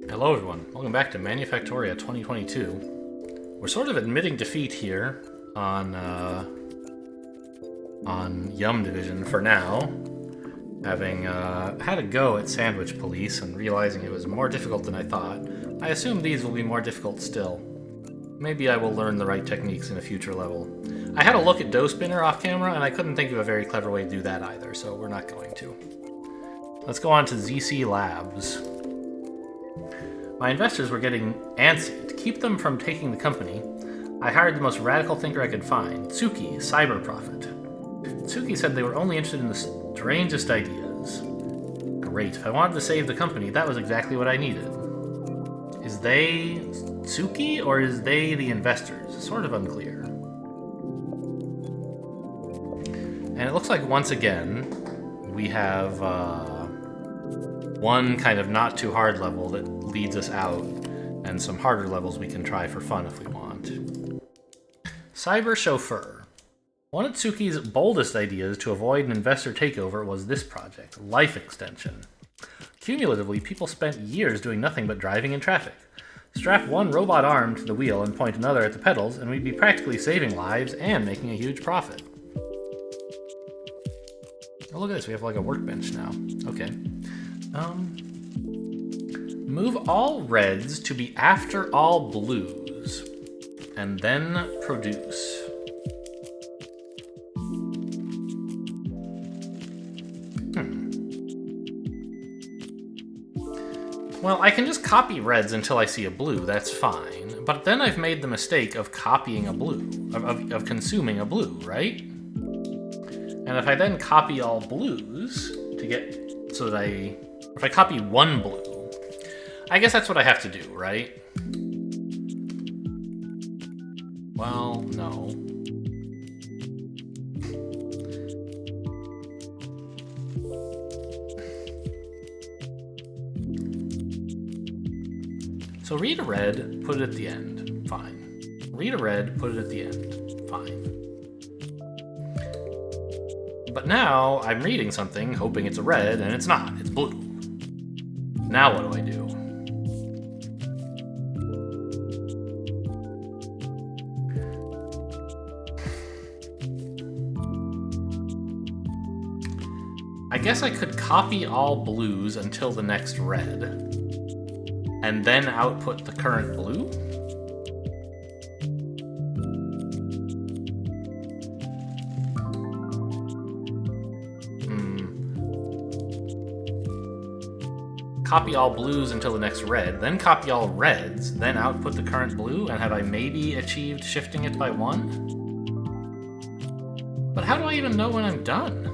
Hello everyone, welcome back to Manufactoria 2022. We're sort of admitting defeat here on Yum Division for now, having had a go at Sandwich Police and realizing it was more difficult than I thought. I assume these will be more difficult still. Maybe I will learn the right techniques in a future level. I had a look at Dough Spinner off camera and I couldn't think of a very clever way to do that either, so we're not going to. Let's go on to ZC Labs. My investors were getting antsy. To keep them from taking the company, I hired the most radical thinker I could find, Tsuki, Cyber Prophet. Tsuki said they were only interested in the strangest ideas. Great. If I wanted to save the company, that was exactly what I needed. Is they Tsuki, or is they the investors? Sort of unclear. And it looks like, once again, we have one kind of not too hard level that leads us out, and some harder levels we can try for fun if we want. Cyber Chauffeur. One of Tsuki's boldest ideas to avoid an investor takeover was this project, life extension. Cumulatively, people spent years doing nothing but driving in traffic. Strap one robot arm to the wheel and point another at the pedals, and we'd be practically saving lives and making a huge profit. Oh, look at this, we have like a workbench now. Okay. Move all reds to be after all blues, and then produce. Well, I can just copy reds until I see a blue, that's fine. But then I've made the mistake of copying a blue, of consuming a blue, right? And if I then copy all blues to get, so that if I copy one blue, I guess that's what I have to do, right? Well, no. So read a red, put it at the end, fine. Read a red, put it at the end, fine. But now I'm reading something, hoping it's a red, and it's not, it's blue. Now what do I do? I guess I could copy all blues until the next red, and then output the current blue? Copy all blues until the next red, then copy all reds, then output the current blue, and have I maybe achieved shifting it by one? But how do I even know when I'm done?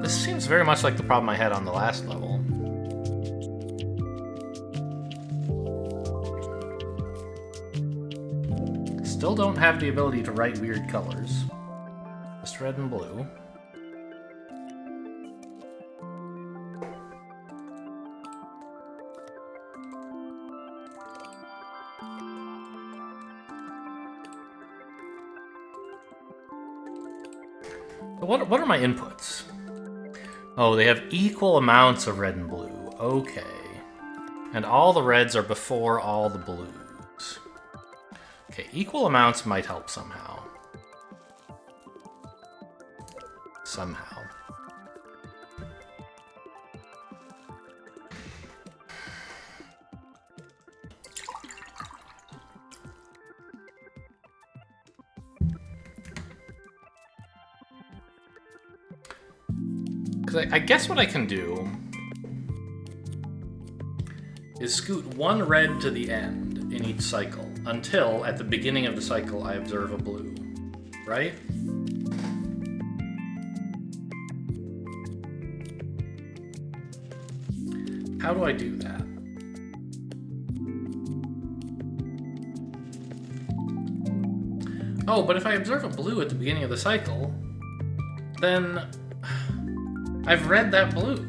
This seems very much like the problem I had on the last level. Still don't have the ability to write weird colors. Just red and blue. What are my inputs? Oh, they have equal amounts of red and blue. Okay. And all the reds are before all the blues. Okay, equal amounts might help somehow. Somehow. I guess what I can do is scoot one red to the end in each cycle until at the beginning of the cycle I observe a blue, right? How do I do that? Oh, but if I observe a blue at the beginning of the cycle, then I've read that blue.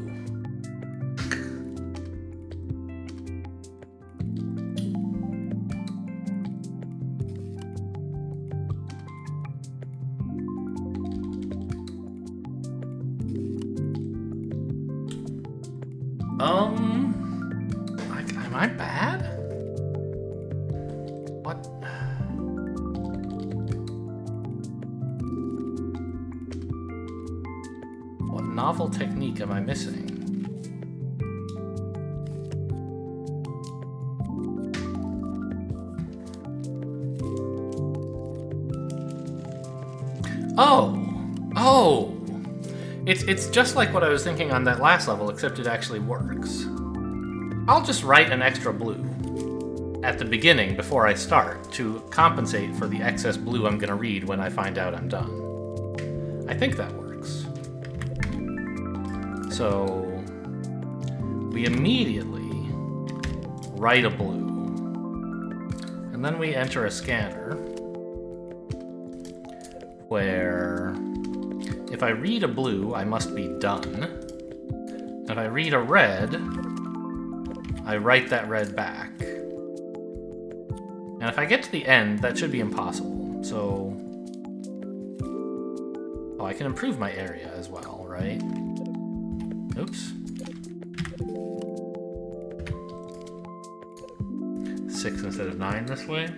Am I bad? What? What novel technique am I missing? Oh! It's just like what I was thinking on that last level, except it actually works. I'll just write an extra blue at the beginning before I start to compensate for the excess blue I'm gonna read when I find out I'm done. I think that works. So we immediately write a blue, and then we enter a scanner where if I read a blue, I must be done. If I read a red, I write that red back. And if I get to the end, that should be impossible. So, oh, I can improve my area as well, right? Oops. 6 instead of 9 this way.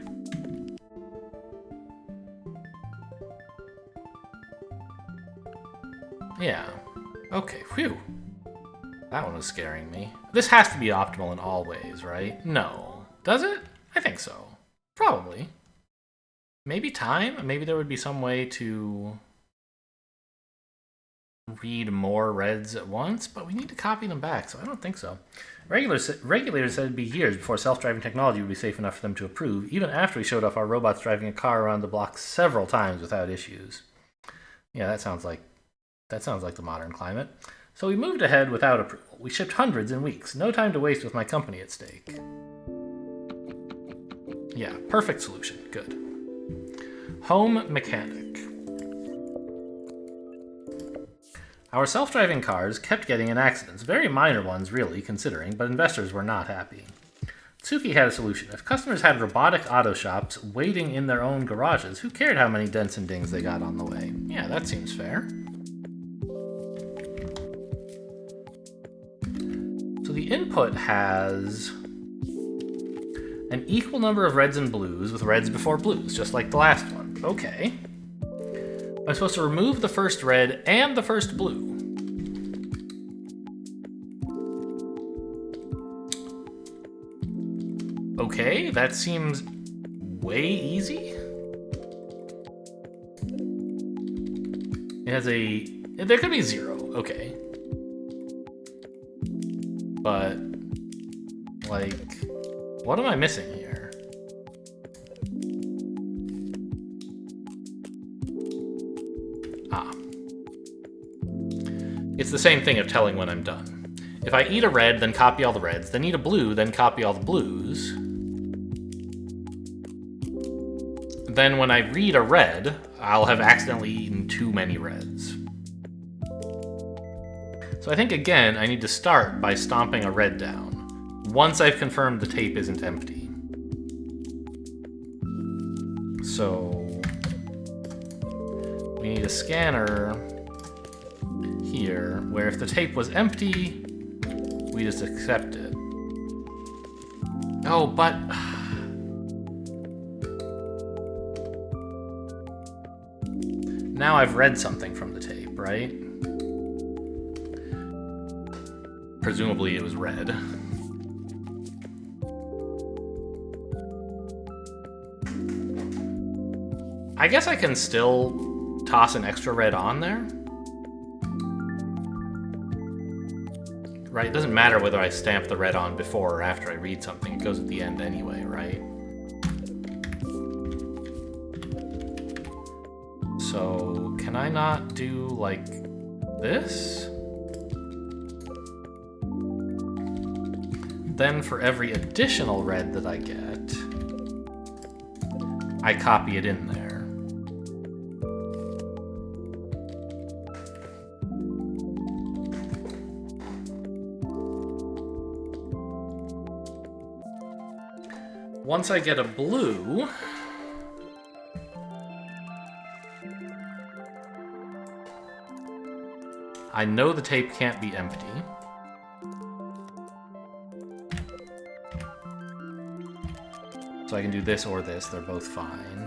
Yeah. Okay, phew. That one was scaring me. This has to be optimal in all ways, right? No. Does it? I think so. Probably. Maybe time? Maybe there would be some way to read more reds at once, but we need to copy them back, so I don't think so. Regulators said it'd be years before self-driving technology would be safe enough for them to approve, even after we showed off our robots driving a car around the block several times without issues. Yeah, that sounds like the modern climate. So we moved ahead without approval. We shipped hundreds in weeks. No time to waste with my company at stake. Yeah, perfect solution. Good. Home mechanic. Our self-driving cars kept getting in accidents. Very minor ones, really, considering, but investors were not happy. Tsuki had a solution. If customers had robotic auto shops waiting in their own garages, who cared how many dents and dings they got on the way? Yeah, that seems fair. So the input has an equal number of reds and blues with reds before blues, just like the last one. Okay. I'm supposed to remove the first red and the first blue. Okay, that seems way easy. It has a... There could be 0, okay. But, like, what am I missing here? It's the same thing of telling when I'm done. If I eat a red, then copy all the reds, then eat a blue, then copy all the blues. Then when I read a red, I'll have accidentally eaten too many reds. So I think, again, I need to start by stomping a red down, once I've confirmed the tape isn't empty. So we need a scanner here, where if the tape was empty, we just accept it. Oh, but... Now I've read something from the tape, right? Presumably it was red. I guess I can still toss an extra red on there. Right? It doesn't matter whether I stamp the red on before or after I read something. It goes at the end anyway, right? So, can I not do, like, this? Then for every additional red that I get, I copy it in there. Once I get a blue, I know the tape can't be empty. So I can do this or this, they're both fine.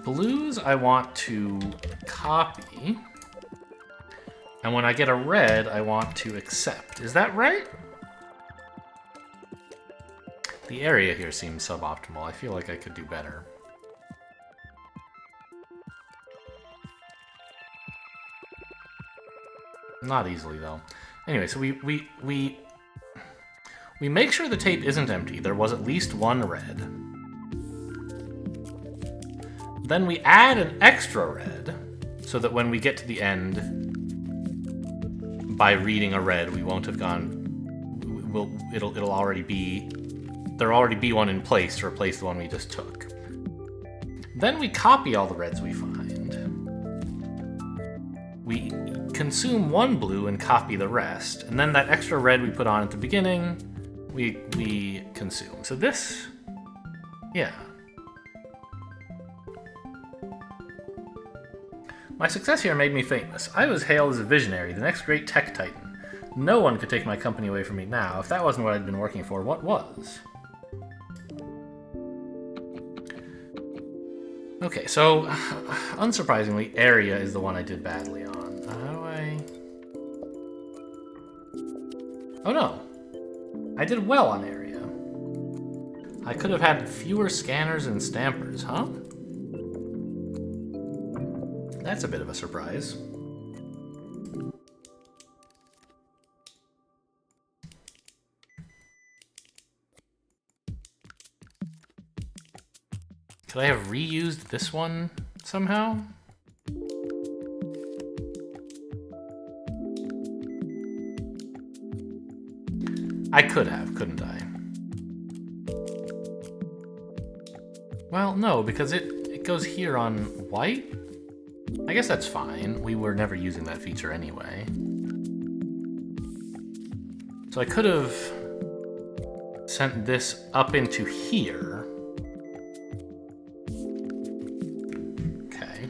Blues I want to copy. And when I get a red, I want to accept. Is that right? The area here seems suboptimal. I feel like I could do better. Not easily, though. Anyway, so we make sure the tape isn't empty. There was at least one red. Then we add an extra red, so that when we get to the end, by reading a red, we won't have gone... It'll already be... There'll already be one in place to replace the one we just took. Then we copy all the reds we find. We consume one blue and copy the rest, and then that extra red we put on at the beginning, we consume. So this... Yeah. My success here made me famous. I was hailed as a visionary, the next great tech titan. No one could take my company away from me now. If that wasn't what I'd been working for, what was? Okay, so, unsurprisingly, area is the one I did badly on. How do I... Oh no! I did well on area. I could have had fewer scanners and stampers, huh? That's a bit of a surprise. Could I have reused this one somehow? I could have, couldn't I? Well, no, because it goes here on white? I guess that's fine. We were never using that feature anyway. So I could have sent this up into here. Okay.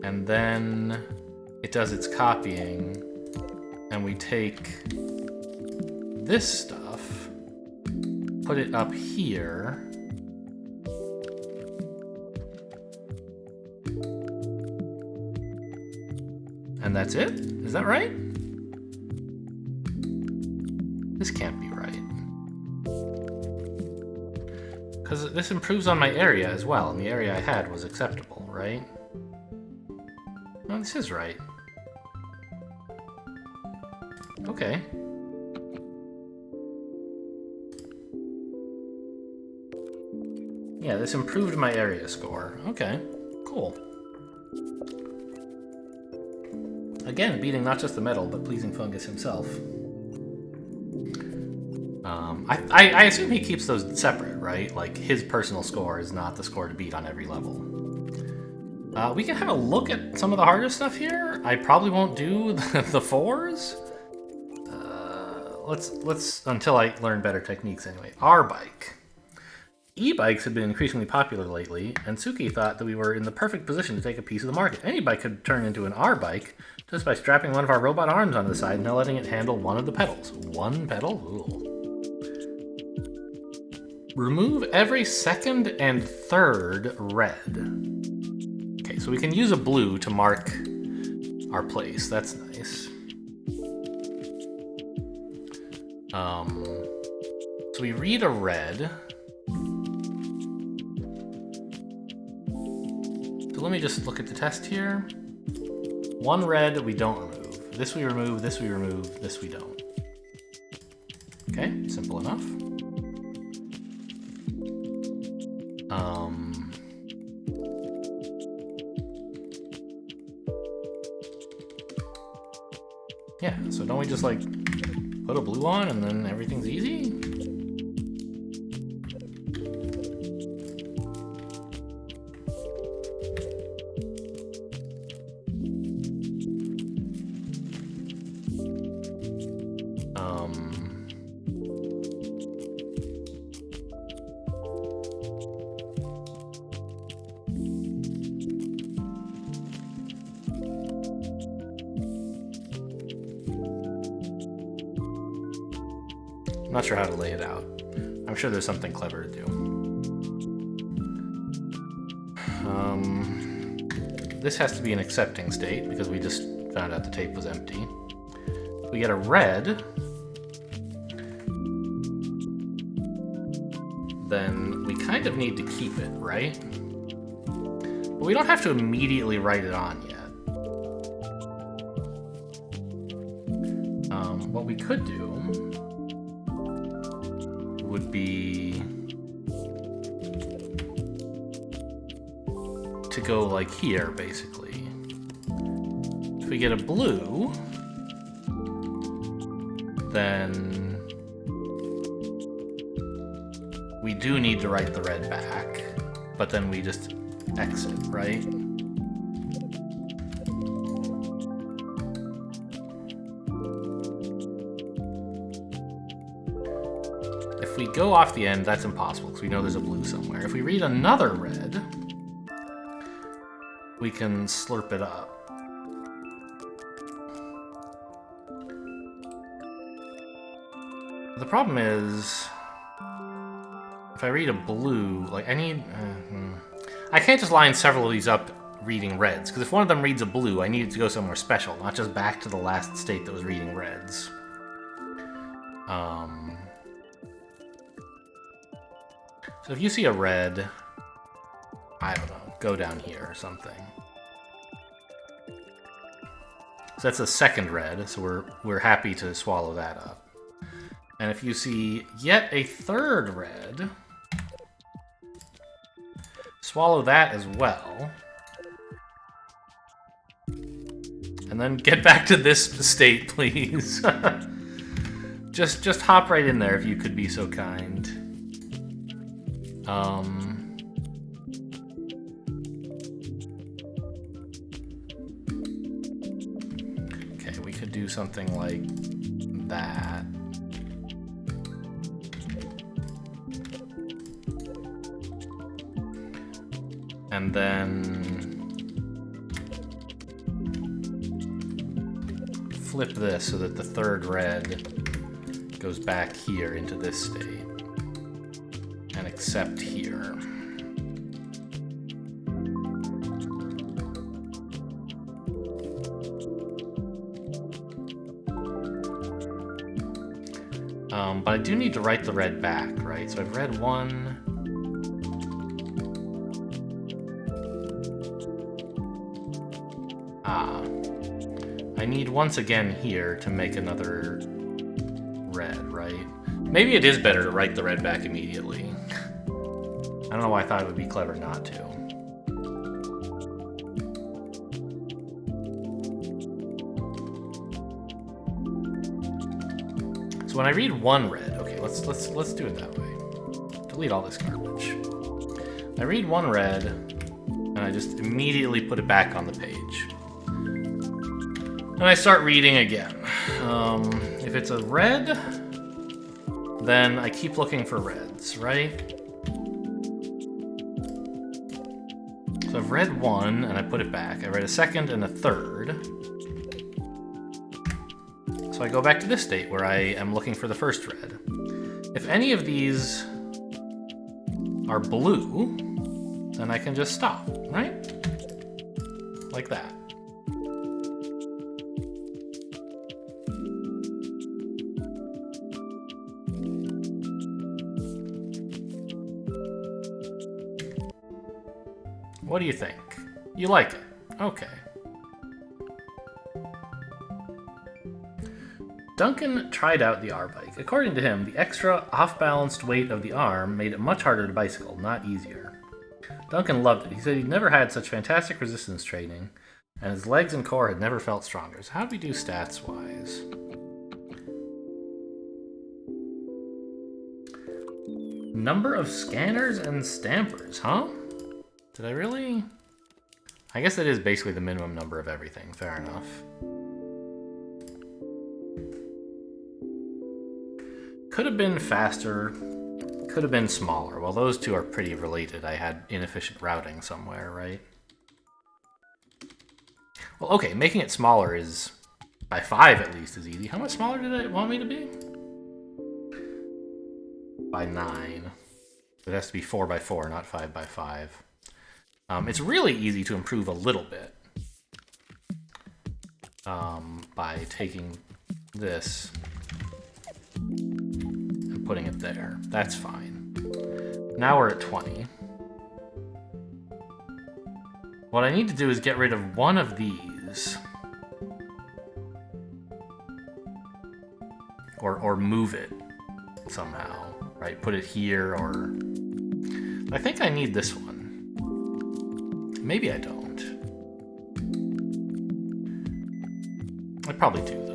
And then it does its copying, and we take this stuff, put it up here, and that's it? Is that right? This can't be right. Because this improves on my area as well, and the area I had was acceptable, right? No, this is right. Okay. Yeah, this improved my area score. Okay, cool. Again, beating not just the metal, but pleasing Fungus himself. I assume he keeps those separate, right? Like, his personal score is not the score to beat on every level. We can have a look at some of the harder stuff here. I probably won't do the fours. Let's until I learn better techniques anyway. R-Bike. E-bikes have been increasingly popular lately, and Suki thought that we were in the perfect position to take a piece of the market. Any bike could turn into an R-Bike just by strapping one of our robot arms onto the side and then letting it handle one of the pedals. One pedal? Ooh. Remove every second and third red. Okay, so we can use a blue to mark our place. That's nice. So we read a red. So let me just look at the test here. One red we don't remove. This we remove, this we remove, this we don't. Okay, simple enough. Yeah, so don't we just like put a blue on and then everything's easy? Not sure how to lay it out. I'm sure there's something clever to do. This has to be an accepting state because we just found out the tape was empty. We get a red, then we kind of need to keep it, right? But we don't have to immediately write it on yet. What we could do would be to go like here, basically. If we get a blue, then we do need to write the red back, but then we just exit, right? If we go off the end, that's impossible because we know there's a blue somewhere. If we read another red, we can slurp it up. The problem is, if I read a blue, like I need... I can't just line several of these up reading reds, because if one of them reads a blue, I need it to go somewhere special, not just back to the last state that was reading reds. So if you see a red, I don't know, go down here or something. So that's a second red, so we're happy to swallow that up. And if you see yet a third red, swallow that as well. And then get back to this state, please. Just hop right in there if you could be so kind. Okay, we could do something like that. And then flip this so that the third red goes back here into this state. And accept here. But I do need to write the red back, right? So I've read one. I need once again here to make another red, right? Maybe it is better to write the red back immediately. I don't know why I thought it would be clever not to. So when I read one red, okay, let's do it that way. Delete all this garbage. I read one red, and I just immediately put it back on the page. And I start reading again. If it's a red, then I keep looking for reds, right? So I've read one, and I put it back. I read a second and a third. So I go back to this state where I am looking for the first red. If any of these are blue, then I can just stop, right? Like that. What do you think? You like it? Okay. Duncan tried out the R-bike. According to him, the extra off-balanced weight of the arm made it much harder to bicycle, not easier. Duncan loved it. He said he'd never had such fantastic resistance training, and his legs and core had never felt stronger. So how do we do stats-wise? Number of scanners and stampers, huh? Did I really? I guess that is basically the minimum number of everything. Fair enough. Could have been faster. Could have been smaller. Well, those two are pretty related. I had inefficient routing somewhere, right? Well, okay, making it smaller is, by 5 at least, is easy. How much smaller did it want me to be? by 9. It has to be 4 by 4, not 5 by 5. It's really easy to improve a little bit by taking this and putting it there. That's fine. Now we're at 20. What I need to do is get rid of one of these. Or move it somehow, right? Put it here, or... I think I need this one. Maybe I don't. I probably do, though.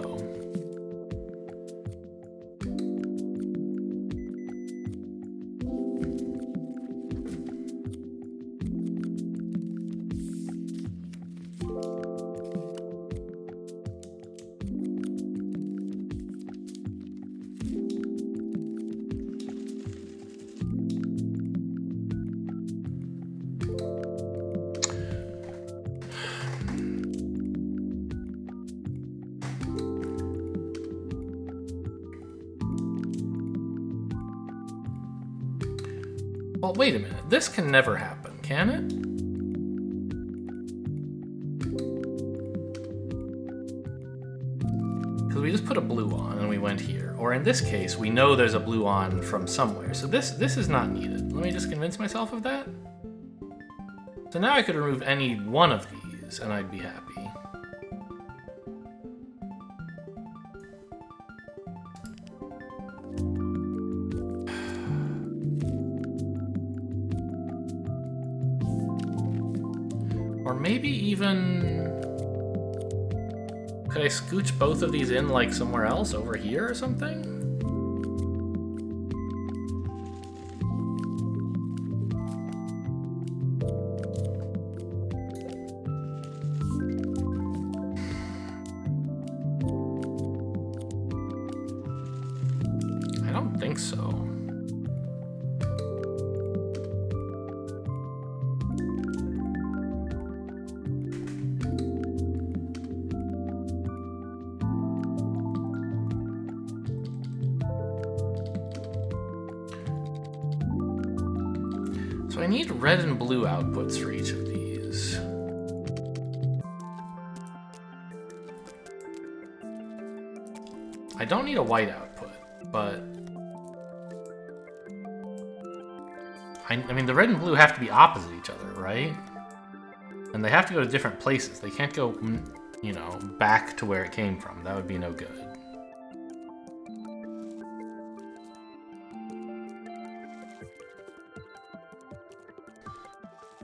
Well, wait a minute. This can never happen, can it? Because we just put a blue on and we went here. Or in this case, we know there's a blue on from somewhere. So this is not needed. Let me just convince myself of that. So now I could remove any one of these and I'd be happy. Or maybe even... Could I scooch both of these in like somewhere else, over here or something? I don't think so. So I need red and blue outputs for each of these. I don't need a white output, but... I mean, the red and blue have to be opposite each other, right? And they have to go to different places. They can't go, you know, back to where it came from. That would be no good.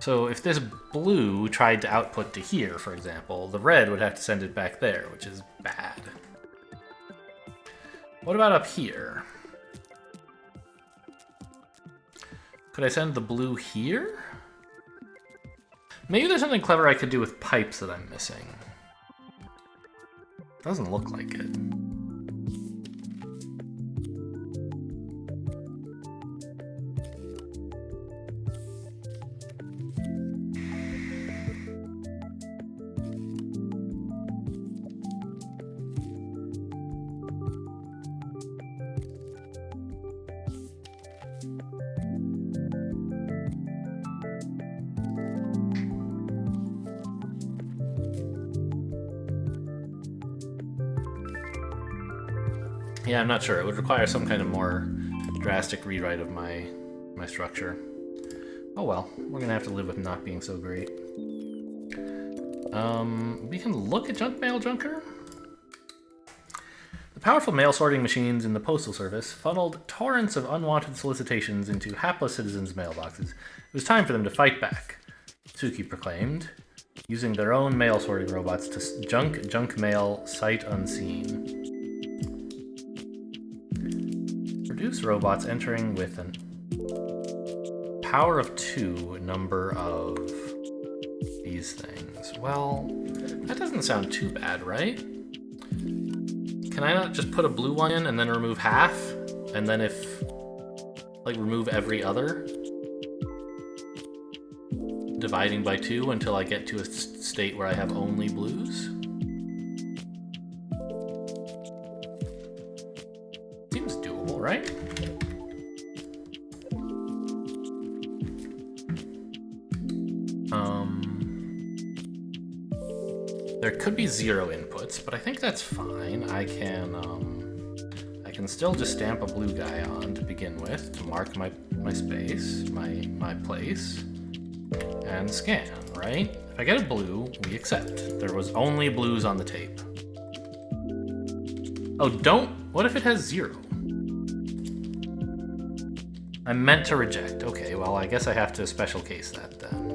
So if this blue tried to output to here, for example, the red would have to send it back there, which is bad. What about up here? Could I send the blue here? Maybe there's something clever I could do with pipes that I'm missing. Doesn't look like it. Yeah, I'm not sure. It would require some kind of more drastic rewrite of my structure. Oh well, we're gonna have to live with not being so great. We can look at junk mail junker. The powerful mail sorting machines in the Postal Service funneled torrents of unwanted solicitations into hapless citizens' mailboxes. It was time for them to fight back, Suki proclaimed, using their own mail sorting robots to junk mail sight unseen. Produce robots entering with an power of 2 number of these things. Well, that doesn't sound too bad, right? Can I not just put a blue one in and then remove half? And then if, like, remove every other? Dividing by 2 until I get to a state where I have only blues? Seems doable, right? There could be 0 inputs, but I think that's fine. I can still just stamp a blue guy on to begin with to mark my space, my place, and scan, right? If I get a blue, we accept. There was only blues on the tape. Oh, what if it has 0? I meant to reject. Okay, well, I guess I have to special case that then.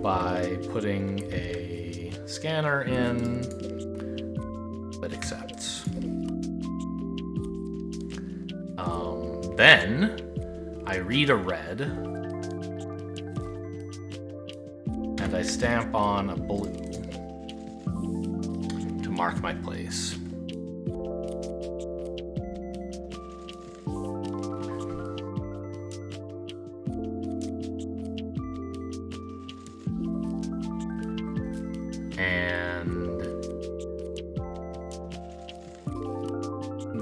By putting a scanner in that accepts. Then I read a red and I stamp on a blue to mark my place. And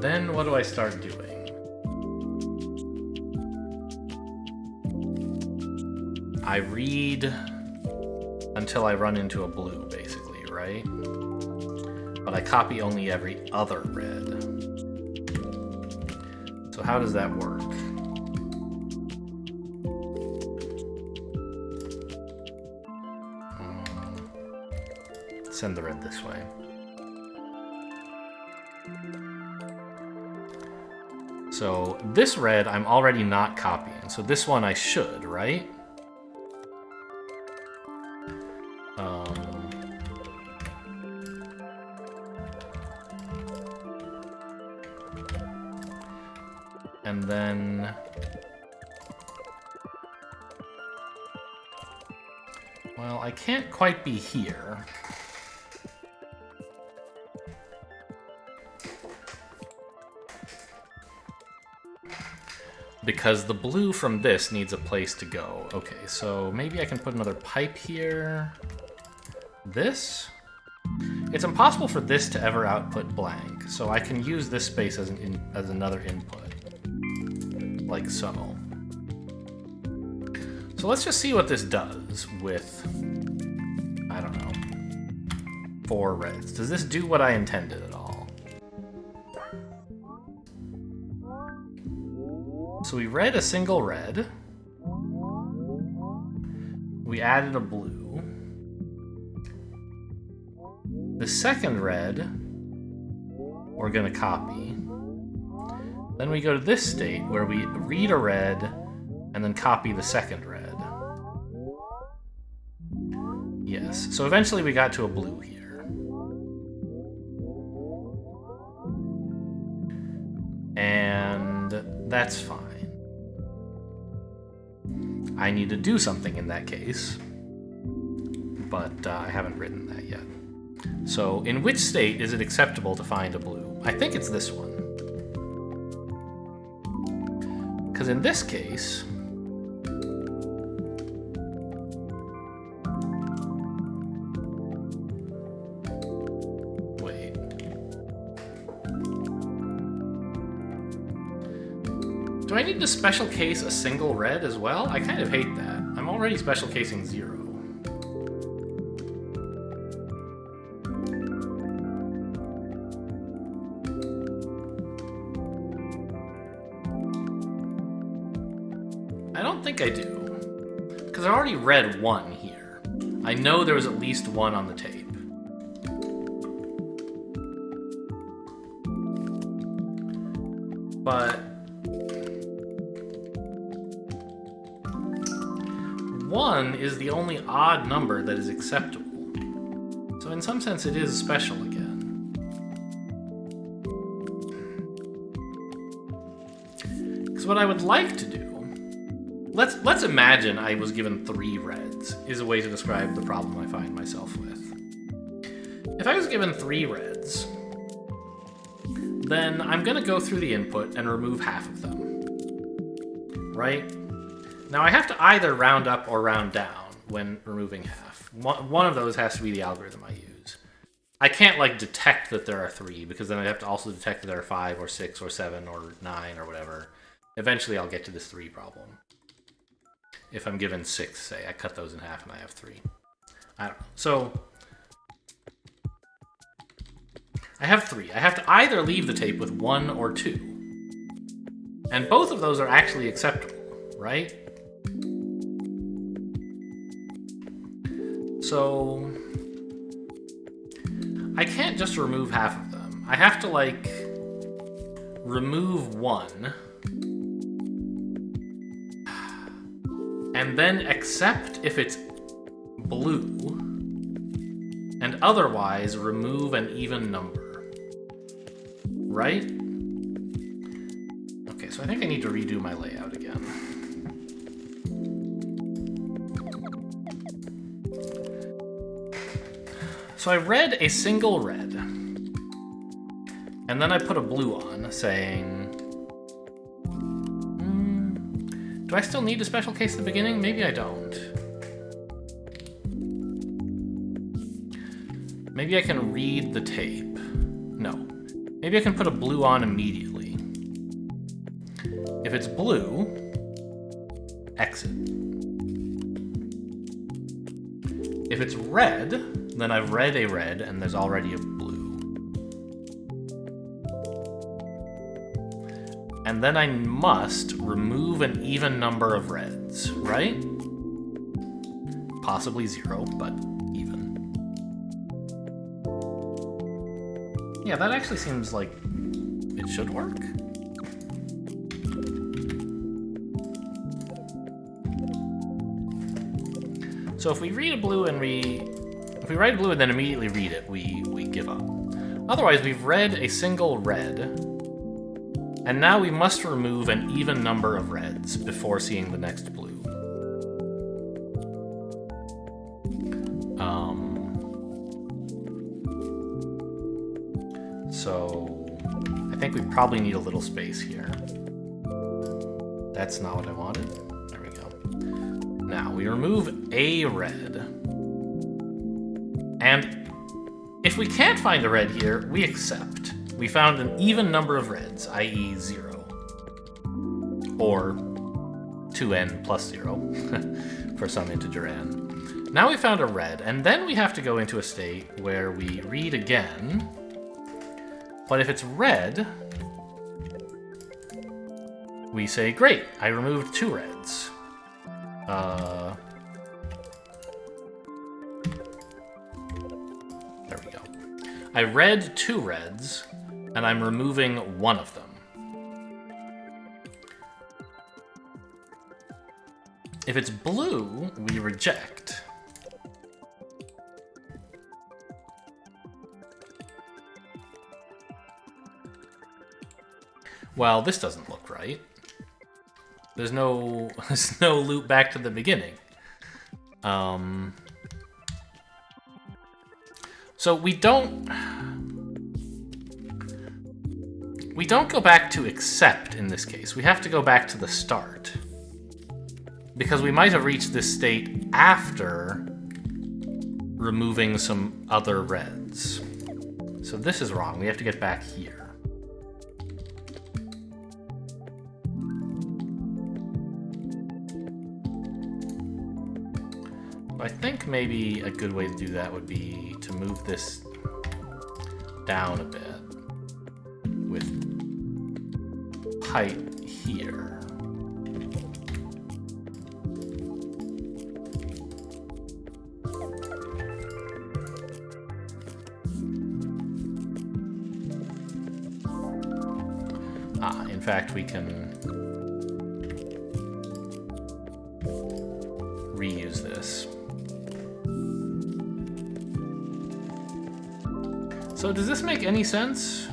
then what do I start doing? I read until I run into a blue, basically, right? But I copy only every other red. So how does that work? Send the red this way. So this red I'm already not copying. So this one I should, right? And then well, I can't quite be here. Because the blue from this needs a place to go. Okay, so maybe I can put another pipe here. This? It's impossible for this to ever output blank, so I can use this space as another input. Like so. So let's just see what this does with, I don't know, 4 reds. Does this do what I intended at all? So we read a single red. We added a blue. The second red, we're gonna copy. Then we go to this state where we read a red and then copy the second red. Yes, so eventually we got to a blue here. And that's fine. I need to do something in that case, but I haven't written that yet. So in which state is it acceptable to find a blue? I think it's this one. Because in this case, wait. Do I need to special case a single red as well? I kind of hate that. I'm already special casing 0. I don't think I do. Because I already read 1 here. I know there was at least 1 on the tape. But 1 is the only odd number that is acceptable. So in some sense it is special again. Because what I would like to do, let's imagine I was given 3 reds, is a way to describe the problem I find myself with. If I was given 3 reds, then I'm gonna go through the input and remove half of them. Right? Now I have to either round up or round down when removing half. One of those has to be the algorithm I use. I can't, like, detect that there are 3, because then I have to also detect that there are 5 or 6 or 7 or 9 or whatever. Eventually I'll get to this 3 problem. If I'm given 6, say, I cut those in half and I have 3. I don't know. So, I have 3. I have to either leave the tape with 1 or 2. And both of those are actually acceptable, right? So, I can't just remove half of them. I have to, like, remove 1, and then accept if it's blue, and otherwise remove an even number. Right? Okay, so I think I need to redo my layout again. So I read a single red, and then I put a blue on, saying, do I still need a special case at the beginning? Maybe I don't. Maybe I can read the tape. No. Maybe I can put a blue on immediately. If it's blue, exit. If it's red, then I've read a red, and there's already a blue. And then I must remove an even number of reds, right? Possibly 0, but even. Yeah, that actually seems like it should work. So if we read a blue and if we write a blue and then immediately read it, we give up. Otherwise, we've read a single red, and now we must remove an even number of reds before seeing the next blue. So I think we probably need a little space here. That's not what I wanted. There we go. Now we remove a red. And if we can't find a red here, we accept. We found an even number of reds, i.e. 0. Or 2n plus 0 for some integer n. Now we found a red, and then we have to go into a state where we read again. But if it's red, we say, great, I removed 2 reds. There we go. I read 2 reds, and I'm removing 1 of them. If it's blue, we reject. Well, this doesn't look right. There's no loop back to the beginning. So we don't go back to accept in this case. We have to go back to the start. Because we might have reached this state after removing some other reds. So this is wrong. We have to get back here. I think maybe a good way to do that would be to move this down a bit with height here. In fact, we can reuse this. So does this make any sense?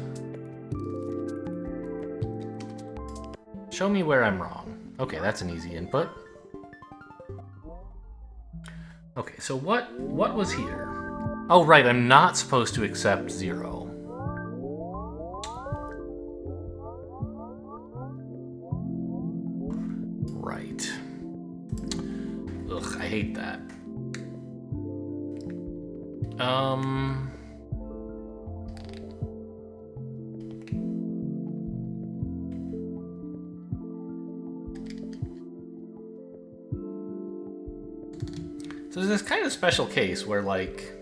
Show me where I'm wrong. Okay, that's an easy input. Okay, so what was here? Oh, right, I'm not supposed to accept 0. Right. Ugh, I hate that. So there's this kind of special case where, like,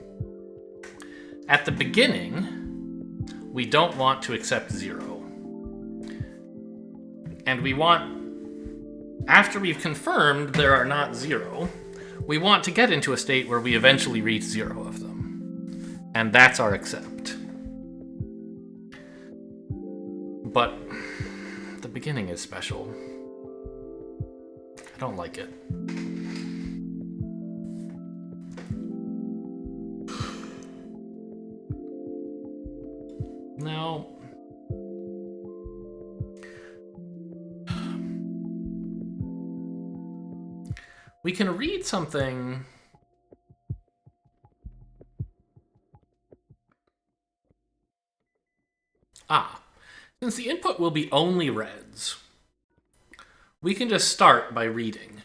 at the beginning, we don't want to accept 0. And we want, after we've confirmed there are not 0, we want to get into a state where we eventually reach 0 of them. And that's our accept. But the beginning is special. I don't like it. Now, we can read something. Since the input will be only reds, we can just start by reading.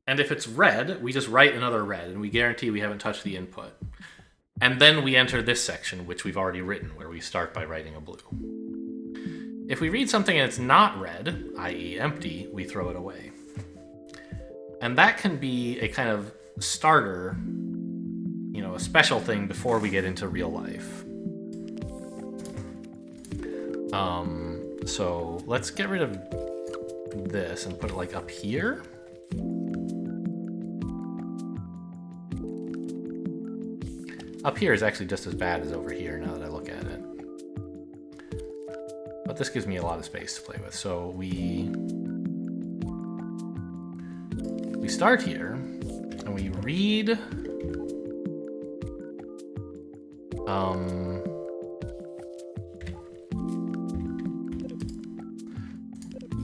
And if it's red, we just write another red, and we guarantee we haven't touched the input. And then we enter this section, which we've already written, where we start by writing a blue. If we read something and it's not red, i.e. empty, we throw it away. And that can be a kind of starter, a special thing before we get into real life. So let's get rid of this and put it like up here. Up here is actually just as bad as over here now that I look at it. But this gives me a lot of space to play with. So we start here and we read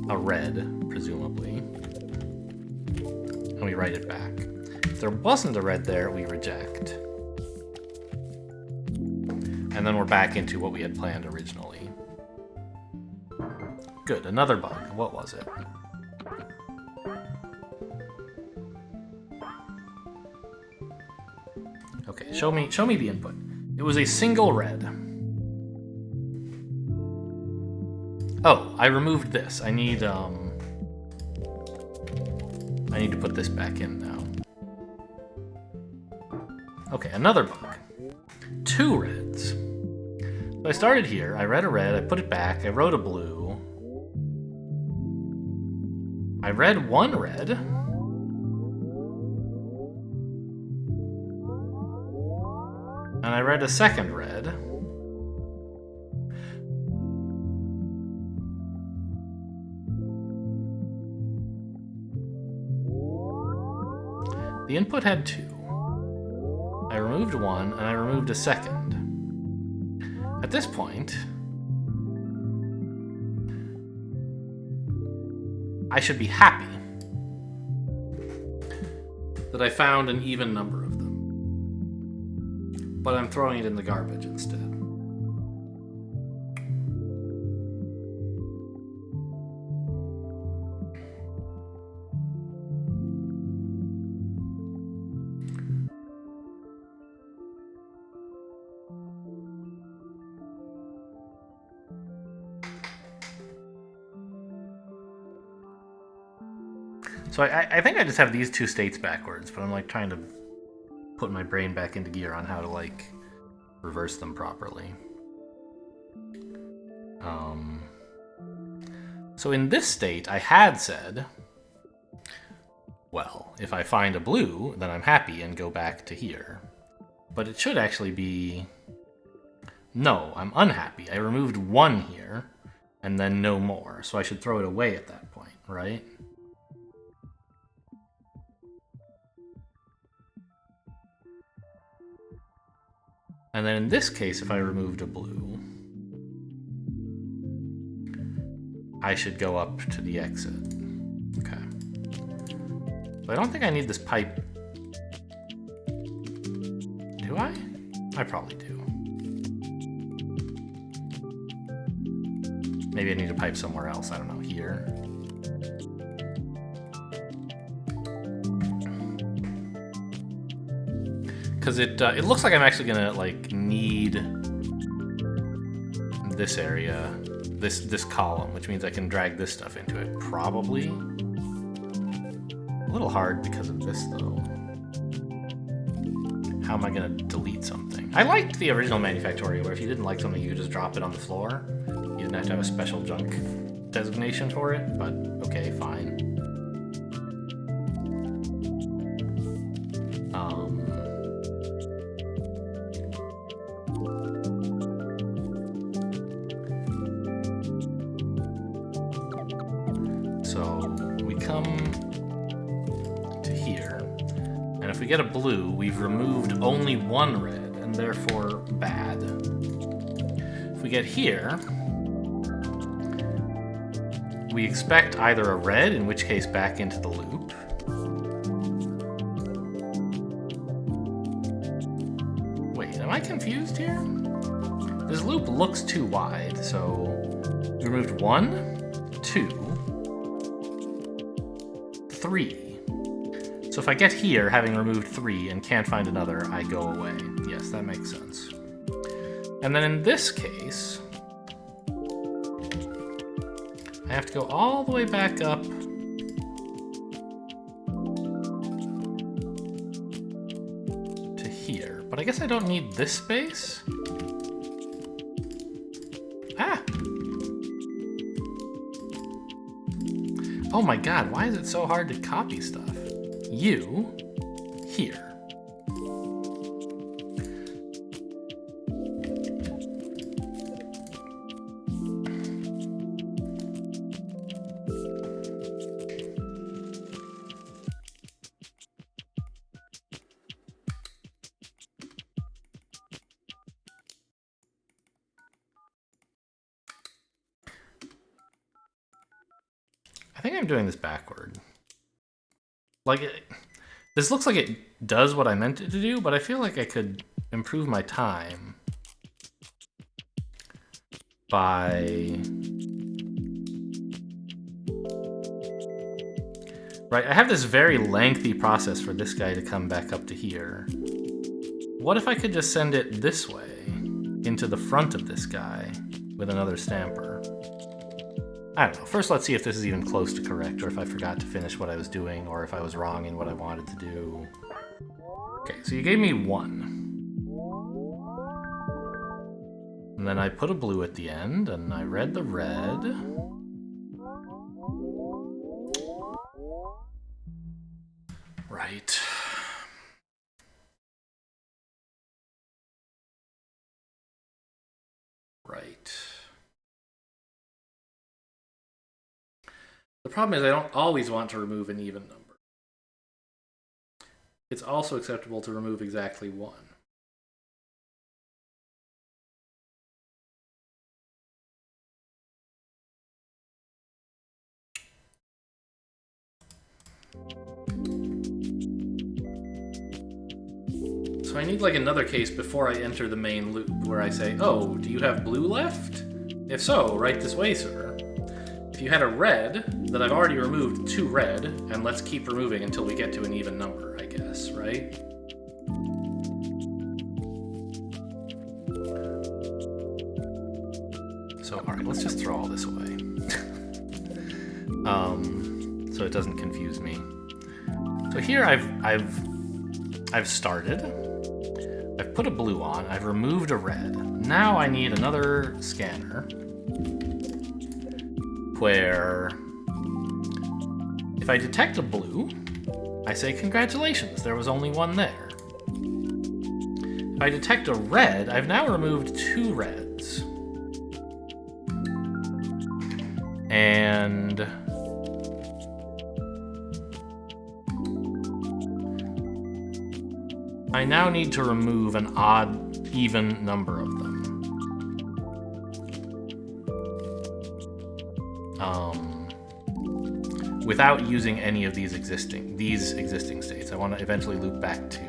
a red, presumably, and we write it back. If there wasn't a red there, we reject. And then we're back into what we had planned originally. Good, another bug. What was it? Okay, show me the input. It was a single red. Oh, I removed this. I need to put this back in now. Okay, another bug. 2 reds. So I started here, I read a red, I put it back, I wrote a blue. I read 1 red. And I read a second red. The input had 2. I removed 1, and I removed a second. At this point, I should be happy that I found an even number of them. But I'm throwing it in the garbage instead. So I think I just have these 2 states backwards, but I'm like trying to put my brain back into gear on how to like reverse them properly. So in this state, I had said, well, if I find a blue, then I'm happy and go back to here. But it should actually be, no, I'm unhappy. I removed 1 here, and then no more. So I should throw it away at that point, right? And then in this case, if I removed a blue, I should go up to the exit. Okay. So I don't think I need this pipe. Do I? I probably do. Maybe I need a pipe somewhere else. I don't know, here. Because it looks like I'm actually gonna like need this area, this column, which means I can drag this stuff into it. Probably. A little hard because of this though. how am I going to delete something? I liked the original Manufactoria, where if you didn't like something, you could just drop it on the floor. You didn't have to have a special junk designation for it, but okay, fine. So we come to here, and if we get a blue, we've removed only one red, and therefore bad. If we get here, we expect either a red, in which case back into the loop. Wait, am I confused here? This loop looks too wide, so we removed 1, 2, 3. So if I get here, having removed 3, and can't find another, I go away. Yes, that makes sense. And then in this case, I have to go all the way back up to here. But I guess I don't need this space? Ah! Oh my god, why is it so hard to copy stuff? You, here. I think I'm doing this backward. Like, this looks like it does what I meant it to do, but I feel like I could improve my time by... Right, I have this very lengthy process for this guy to come back up to here. What if I could just send it this way, into the front of this guy, with another stamper? I don't know. First, let's see if this is even close to correct, or if I forgot to finish what I was doing, or if I was wrong in what I wanted to do. Okay, so you gave me 1. And then I put a blue at the end, and I read the red. Right. Right. The problem is I don't always want to remove an even number. It's also acceptable to remove exactly 1. So I need like another case before I enter the main loop where I say, oh, do you have blue left? If so, right this way, sir. If you had a red, then I've already removed 2 red, and let's keep removing until we get to an even number, I guess, right? So, alright, let's just throw all this away. So it doesn't confuse me. So here I've started. I've put a blue on, I've removed a red. Now I need another scanner where if I detect a blue, I say congratulations, there was only 1 there. If I detect a red, I've now removed 2 reds. And I now need to remove an odd, even number of them. Without using any of these existing states. I want to eventually loop back to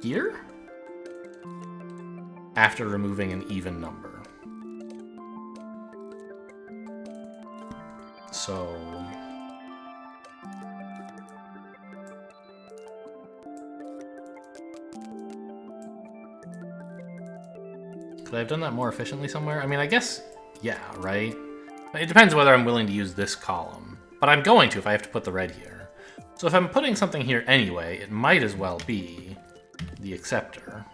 here after removing an even number. So could I have done that more efficiently somewhere? I mean, I guess, yeah, right? It depends whether I'm willing to use this column. But I'm going to if I have to put the red here. So if I'm putting something here anyway, it might as well be the acceptor.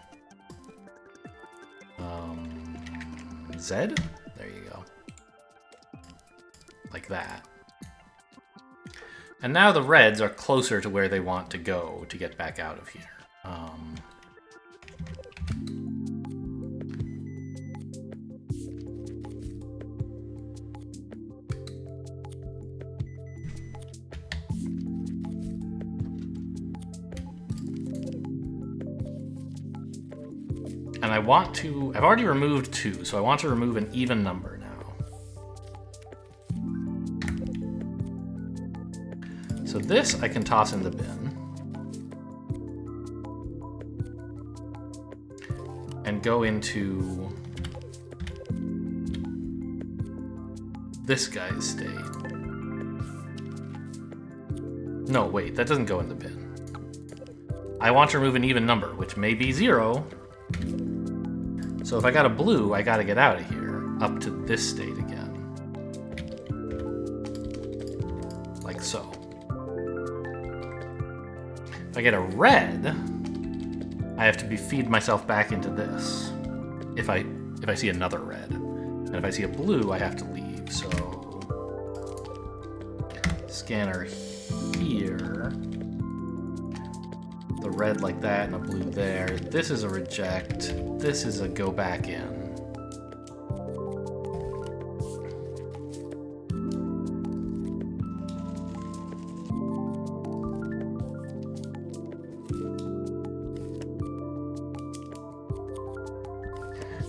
Z? There you go. Like that. And now the reds are closer to where they want to go to get back out of here. And I want to... I've already removed 2, so I want to remove an even number now. So this I can toss in the bin. And go into this guy's state. No, wait, that doesn't go in the bin. I want to remove an even number, which may be 0. So if I got a blue, I gotta get out of here, up to this state again. Like so. If I get a red, I have to feed myself back into this. If I see another red. And if I see a blue, I have to leave. So scanner here. The red like that and a blue there. This is a reject. This is a go back in.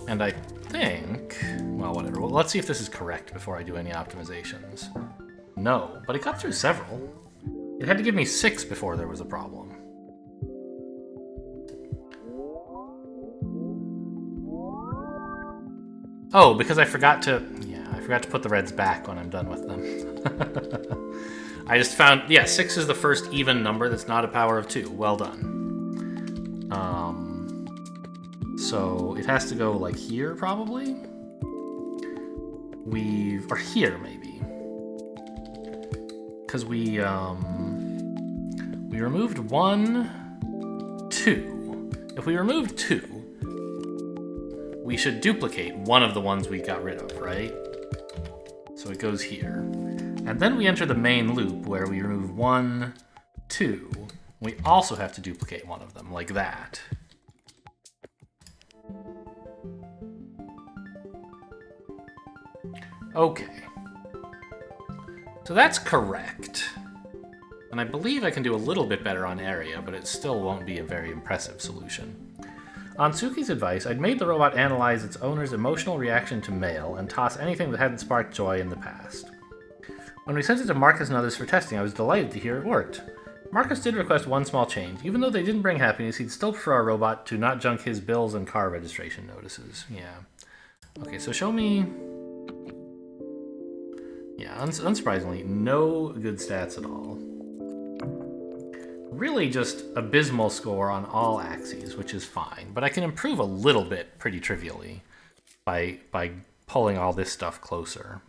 And I think, well, whatever. Well, let's see if this is correct before I do any optimizations. No, but it got through several. It had to give me 6 before there was a problem. Oh, because I forgot to put the reds back when I'm done with them. I just found, 6 is the first even number that's not a power of 2. Well done. So it has to go like here, probably? Or here, maybe. Because we removed 1, 2. If we removed 2, we should duplicate one of the ones we got rid of, right? So it goes here. And then we enter the main loop where we remove 1, 2. We also have to duplicate one of them, like that. Okay. So that's correct. And I believe I can do a little bit better on area, but it still won't be a very impressive solution. On Suki's advice, I'd made the robot analyze its owner's emotional reaction to mail and toss anything that hadn't sparked joy in the past. When we sent it to Marcus and others for testing, I was delighted to hear it worked. Marcus did request one small change. Even though they didn't bring happiness, he'd still prefer our robot to not junk his bills and car registration notices. Yeah. Okay, so show me... Yeah, unsurprisingly, no good stats at all. Really just abysmal score on all axes, which is fine. But I can improve a little bit pretty trivially by pulling all this stuff closer.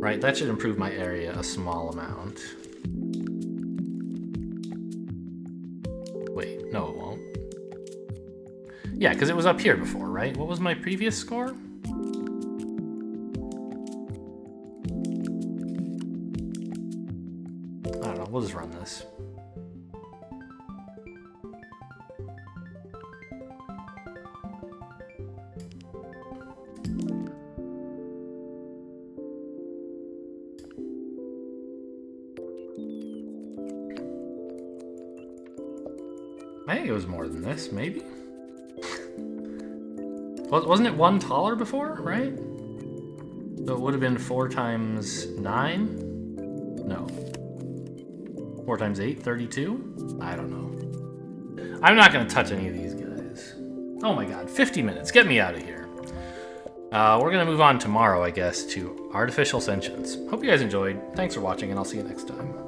Right, that should improve my area a small amount. Wait, no it won't. Yeah, because it was up here before, right? What was my previous score? I don't know, we'll just run this. I think it was more than this, maybe? Wasn't it 1 taller before, right? So it would have been 4 times 9? No. 4 times 8, 32? I don't know. I'm not going to touch any of these guys. Oh my god, 50 minutes. Get me out of here. We're going to move on tomorrow, I guess, to artificial sentience. Hope you guys enjoyed. Thanks for watching, and I'll see you next time.